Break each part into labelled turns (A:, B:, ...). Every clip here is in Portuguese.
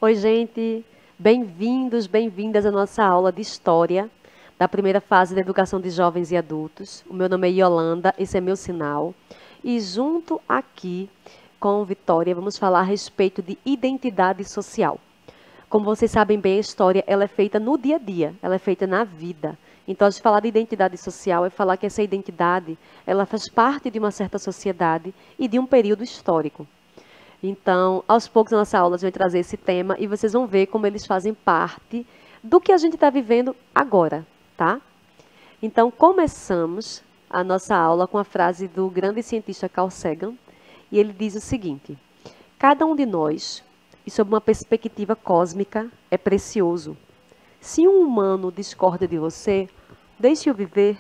A: Oi, gente. Bem-vindos, bem-vindas à nossa aula de História da primeira fase da Educação de Jovens e Adultos. O meu nome é Yolanda, esse é meu sinal. E junto aqui com Vitória, vamos falar a respeito de identidade social. Como vocês sabem bem, a história ela é feita no dia a dia, ela é feita na vida. Então, a gente falar de identidade social é falar que essa identidade ela faz parte de uma certa sociedade e de um período histórico. Então, aos poucos na nossa aula a gente vai trazer esse tema e vocês vão ver como eles fazem parte do que a gente está vivendo agora, tá? Então, começamos a nossa aula com a frase do grande cientista Carl Sagan, e ele diz o seguinte: cada um de nós, e sob uma perspectiva cósmica, é precioso. Se um humano discorda de você, deixe-o viver.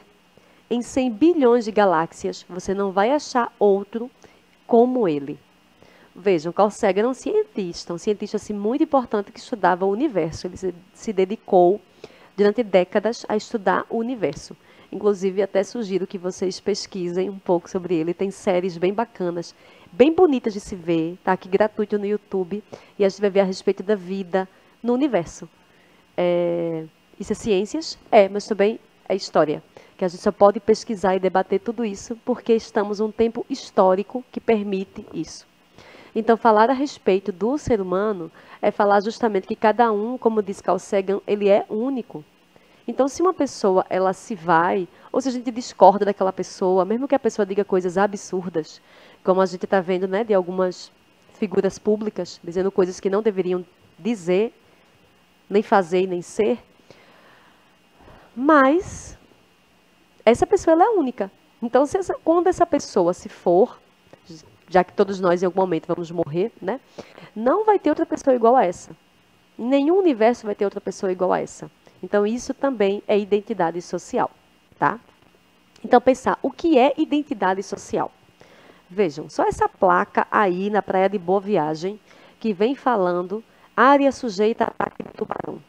A: Em 100 bilhões de galáxias, você não vai achar outro como ele. Vejam, Carl Sagan era um cientista assim, muito importante que estudava o universo. Ele se dedicou durante décadas a estudar o universo. Inclusive, até sugiro que vocês pesquisem um pouco sobre ele. Tem séries bem bacanas, bem bonitas de se ver. Está aqui gratuito no YouTube. E a gente vai ver a respeito da vida no universo. Isso é ciências? Mas também é história. Que a gente só pode pesquisar e debater tudo isso porque estamos num tempo histórico que permite isso. Então, falar a respeito do ser humano é falar justamente que cada um, como diz Carl Sagan, ele é único. Então, se uma pessoa ela se vai, ou se a gente discorda daquela pessoa, mesmo que a pessoa diga coisas absurdas, como a gente está vendo, né, de algumas figuras públicas, dizendo coisas que não deveriam dizer, nem fazer e nem ser, mas essa pessoa ela é única. Então, quando essa pessoa se for, já que todos nós em algum momento vamos morrer, né? Não vai ter outra pessoa igual a essa. Em nenhum universo vai ter outra pessoa igual a essa. Então, isso também é identidade social, tá? Então, pensar, o que é identidade social? Vejam, só essa placa aí na Praia de Boa Viagem, que vem falando área sujeita a ataque de tubarão.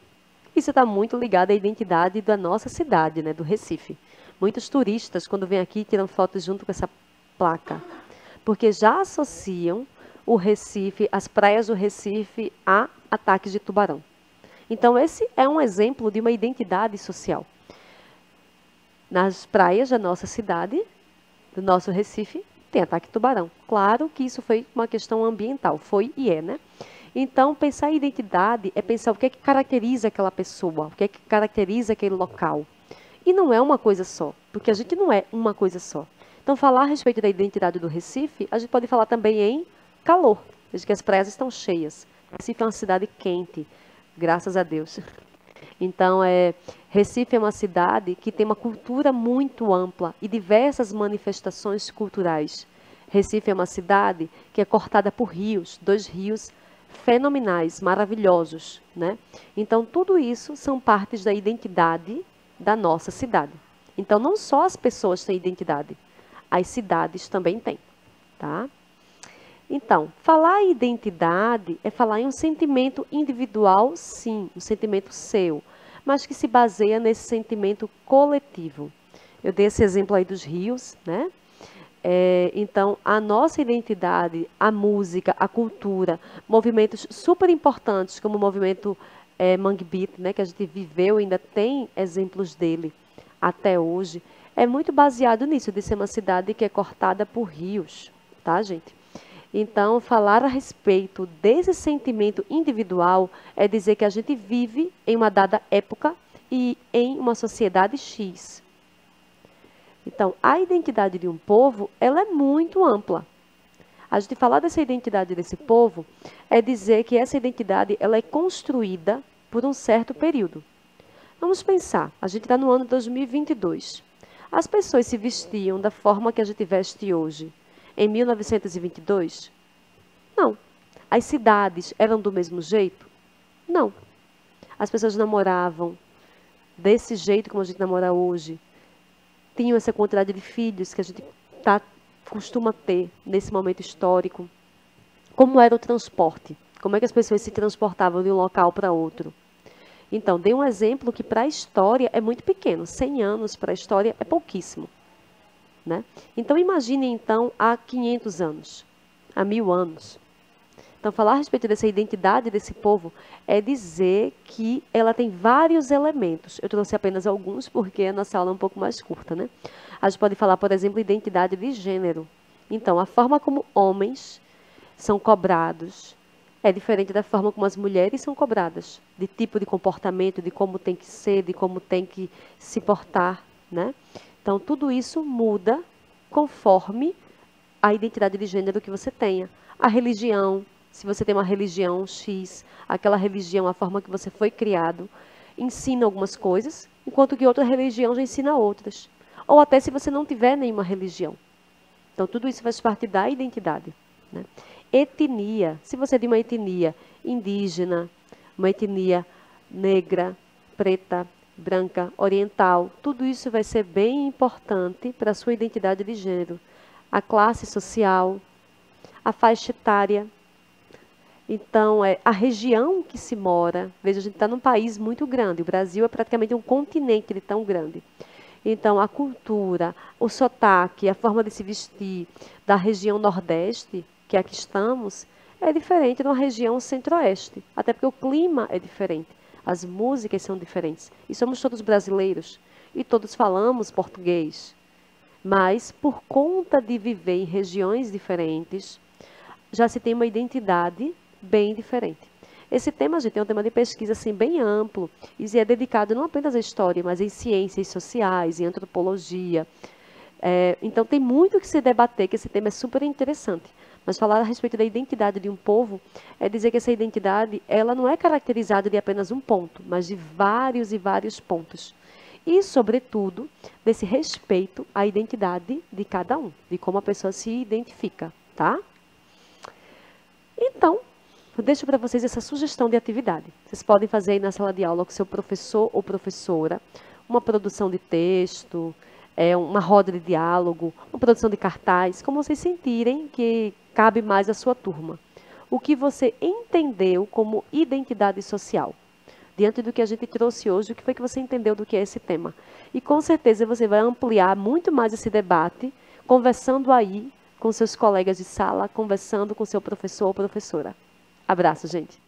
A: Isso está muito ligado à identidade da nossa cidade, né? Do Recife. Muitos turistas, quando vêm aqui, tiram fotos junto com essa placa, porque já associam o Recife, as praias do Recife, a ataques de tubarão. Então, esse é um exemplo de uma identidade social. Nas praias da nossa cidade, do nosso Recife, tem ataque de tubarão. Claro que isso foi uma questão ambiental, foi e é, né? Então, pensar em identidade é pensar o que é que caracteriza aquela pessoa, o que é que caracteriza aquele local. E não é uma coisa só, porque a gente não é uma coisa só. Então, falar a respeito da identidade do Recife, a gente pode falar também em calor, desde que as praias estão cheias. Recife é uma cidade quente, graças a Deus. Então, Recife é uma cidade que tem uma cultura muito ampla e diversas manifestações culturais. Recife é uma cidade que é cortada por rios, 2 rios fenomenais, maravilhosos, né? Então, tudo isso são partes da identidade da nossa cidade. Então, não só as pessoas têm identidade, as cidades também têm, tá? Então, falar em identidade é falar em um sentimento individual, sim, um sentimento seu, mas que se baseia nesse sentimento coletivo. Eu dei esse exemplo aí dos rios, né? Então, a nossa identidade, a música, a cultura, movimentos super importantes, como o movimento Mangue Beat, né, que a gente viveu, ainda tem exemplos dele até hoje, é muito baseado nisso, de ser uma cidade que é cortada por rios, tá, gente? Então, falar a respeito desse sentimento individual é dizer que a gente vive em uma dada época e em uma sociedade X. Então, a identidade de um povo, ela é muito ampla. A gente falar dessa identidade desse povo é dizer que essa identidade ela é construída por um certo período. Vamos pensar, a gente está no ano 2022. As pessoas se vestiam da forma que a gente veste hoje em 1922? Não. As cidades eram do mesmo jeito? Não. As pessoas namoravam desse jeito como a gente namora hoje? Tinham essa quantidade de filhos que a gente costuma ter nesse momento histórico? Como era o transporte? Como é que as pessoas se transportavam de um local para outro? Então, dei um exemplo que para a história é muito pequeno. 100 anos para a história é pouquíssimo, né? Então, imagine então há 500 anos, há 1000 anos. Então, falar a respeito dessa identidade desse povo é dizer que ela tem vários elementos. Eu trouxe apenas alguns, porque a nossa aula é um pouco mais curta, né? A gente pode falar, por exemplo, identidade de gênero. Então, a forma como homens são cobrados é diferente da forma como as mulheres são cobradas, de tipo de comportamento, de como tem que ser, de como tem que se portar, né? Então, tudo isso muda conforme a identidade de gênero que você tenha. A religião, se você tem uma religião X, aquela religião, a forma que você foi criado, ensina algumas coisas, enquanto que outra religião já ensina outras. Ou até se você não tiver nenhuma religião. Então, tudo isso faz parte da identidade, né? Etnia, se você é de uma etnia indígena, uma etnia negra, preta, branca, oriental, tudo isso vai ser bem importante para a sua identidade de gênero. A classe social, a faixa etária. Então, a região que se mora. Veja, a gente está num país muito grande. O Brasil é praticamente um continente de tão grande. Então, a cultura, o sotaque, a forma de se vestir da região Nordeste, que é aqui estamos, é diferente de uma região Centro-Oeste. Até porque o clima é diferente. As músicas são diferentes. E somos todos brasileiros. E todos falamos português. Mas, por conta de viver em regiões diferentes, já se tem uma identidade bem diferente. Esse tema, gente, é um tema de pesquisa assim, bem amplo, e é dedicado não apenas à história, mas em ciências sociais, em antropologia. Então, tem muito que se debater, que esse tema é super interessante. Mas falar a respeito da identidade de um povo é dizer que essa identidade ela não é caracterizada de apenas um ponto, mas de vários e vários pontos. E, sobretudo, desse respeito à identidade de cada um, de como a pessoa se identifica, tá? Então, eu deixo para vocês essa sugestão de atividade. Vocês podem fazer aí na sala de aula com seu professor ou professora uma produção de texto, uma roda de diálogo, uma produção de cartaz, como vocês sentirem que cabe mais à sua turma. O que você entendeu como identidade social? Diante do que a gente trouxe hoje, o que foi que você entendeu do que é esse tema? E com certeza você vai ampliar muito mais esse debate, conversando aí com seus colegas de sala, conversando com seu professor ou professora. Abraço, gente.